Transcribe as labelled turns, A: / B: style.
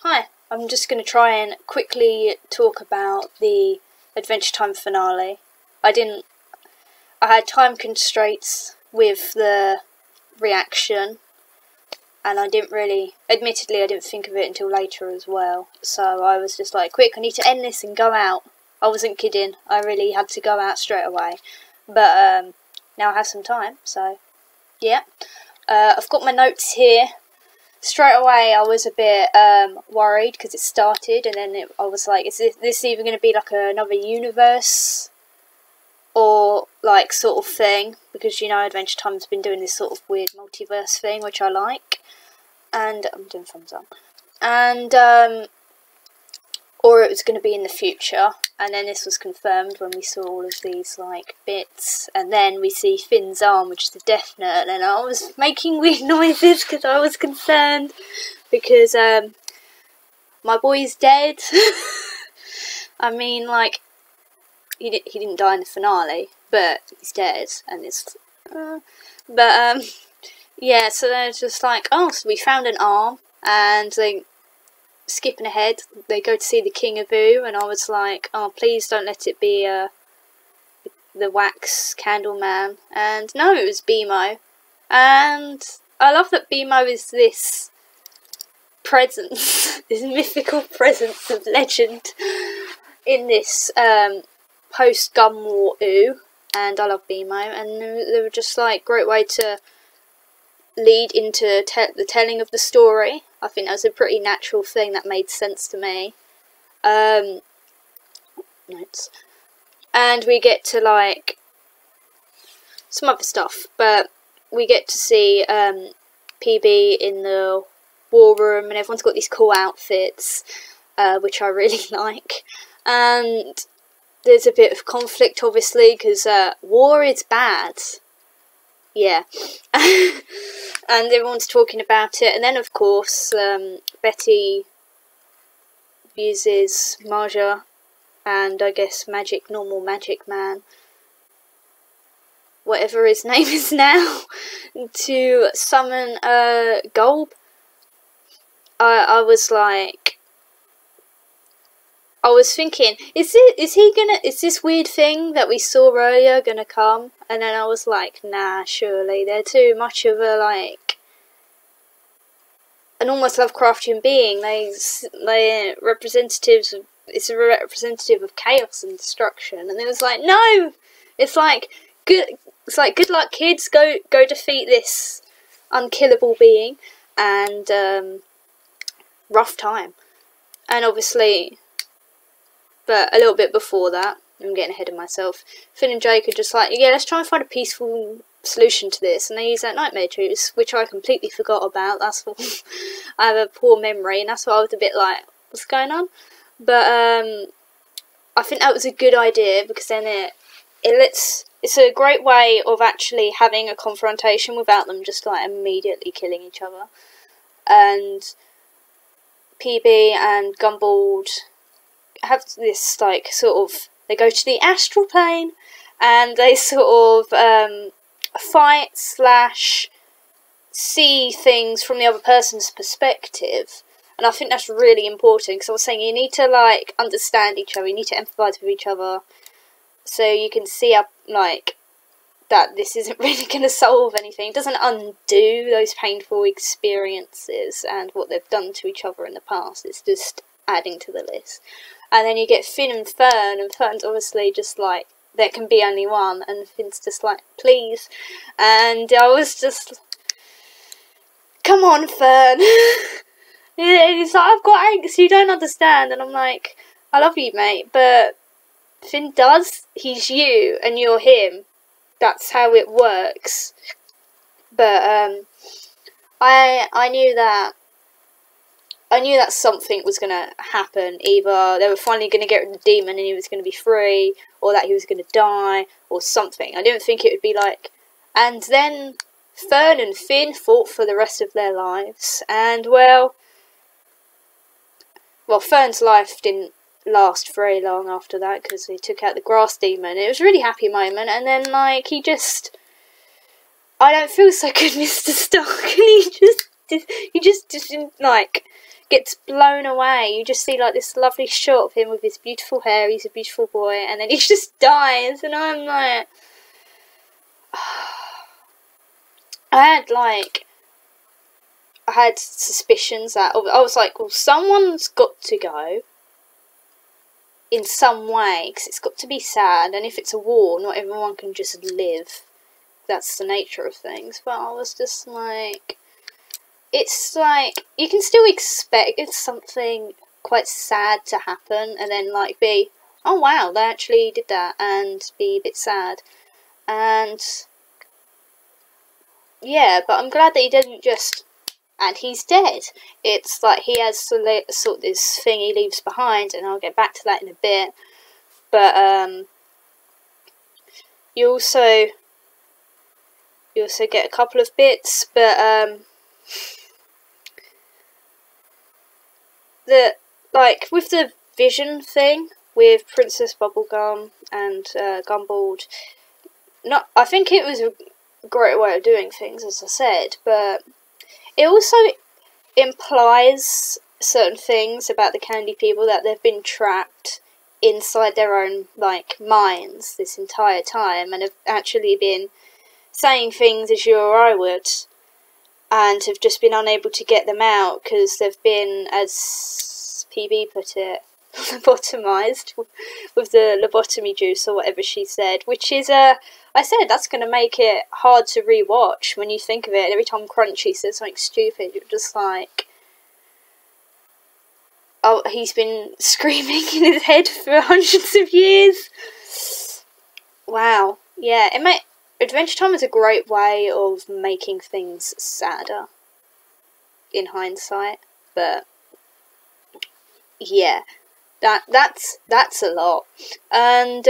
A: Hi, I'm just going to try and quickly talk about the Adventure Time finale. I had time constraints with the reaction, and admittedly I didn't think of it until later as well, so I was just like, quick, I need to end this and go out. I wasn't kidding, I really had to go out straight away, but now I have some time, so yeah. I've got my notes here. Straight away I was a bit worried because it started, and then I was like, is this either going to be like another universe or like sort of thing, because you know Adventure Time's been doing this sort of weird multiverse thing, which I like, and I'm doing thumbs up, and or it was going to be in the future, and then this was confirmed when we saw all of these like bits, and then we see Finn's arm, which is a death note, and I was making weird noises because I was concerned, because my boy's dead. I mean, like, he didn't die in the finale, but he's dead, and it's yeah, so then it's just like, oh, so we found an arm, and skipping ahead, they go to see the King of Oo, and I was like, oh, please don't let it be the wax candle man. And no, it was BMO. And I love that BMO is this presence, this mythical presence of legend in this post-Gun War Oo, and I love BMO, and they were just like great way to lead into the telling of the story. I think that was a pretty natural thing that made sense to me. Notes. And we get to like some other stuff, but we get to see PB in the war room, and everyone's got these cool outfits, which I really like. And there's a bit of conflict, obviously, because war is bad. Yeah. And everyone's talking about it, and then of course Betty uses Marja and I guess normal magic man, whatever his name is now, to summon Gulb. I was like, I was thinking, is this weird thing that we saw earlier gonna come? And then I was like, nah, surely they're too much of a like an almost Lovecraftian being. They representatives of, it's a representative of chaos and destruction. And it was like, no, it's like good luck, kids. Go defeat this unkillable being, and rough time. And obviously, but a little bit before that, I'm getting ahead of myself, Finn and Jake are just like, yeah, let's try and find a peaceful solution to this, and they use that nightmare juice, which I completely forgot about. That's what I have a poor memory, and that's what I was a bit like, what's going on? But I think that was a good idea, because then it's a great way of actually having a confrontation without them just like immediately killing each other. And PB and Gumball have this like sort of, they go to the astral plane, and they sort of fight / see things from the other person's perspective. And I think that's really important, because I was saying you need to like understand each other, you need to empathise with each other, so you can see how like that this isn't really going to solve anything. It doesn't undo those painful experiences and what they've done to each other in the past. It's just adding to the list. And then you get Finn and Fern, and Fern's obviously just like, there can be only one, and Finn's just like, please. And I was just, come on, Fern. It's like, I've got angst, you don't understand. And I'm like, I love you, mate, but Finn does. He's you, and you're him. That's how it works. But I knew that something was going to happen. Either they were finally going to get rid of the demon and he was going to be free, or that he was going to die, or something. I didn't think it would be like... And then Fern and Finn fought for the rest of their lives. And, well, Fern's life didn't last very long after that, because he took out the grass demon. It was a really happy moment, and then, like, he just... I don't feel so good, Mr. Stark. And he just didn't, like... gets blown away. You just see like this lovely shot of him with his beautiful hair. He's a beautiful boy, and then he just dies. And I'm like, I had suspicions that I was like, well, someone's got to go in some way, because it's got to be sad. And if it's a war, not everyone can just live. That's the nature of things. But I was just like, it's like, you can still expect something quite sad to happen, and then like be, oh wow, they actually did that, and be a bit sad. And yeah, but I'm glad that he didn't just, and he's dead. It's like he has sort of this thing he leaves behind, and I'll get back to that in a bit. But you also get a couple of bits, but like with the vision thing with Princess Bubblegum and Gumball, I think it was a great way of doing things, as I said, but it also implies certain things about the Candy People, that they've been trapped inside their own like minds this entire time, and have actually been saying things as you or I would, and have just been unable to get them out because they've been, as PB put it, lobotomized with the lobotomy juice or whatever she said, which is I said that's going to make it hard to rewatch when you think of it. Every time Crunchy says something stupid, you're just like, oh, he's been screaming in his head for hundreds of years. Wow. Yeah, Adventure Time is a great way of making things sadder in hindsight, but yeah, that's a lot. And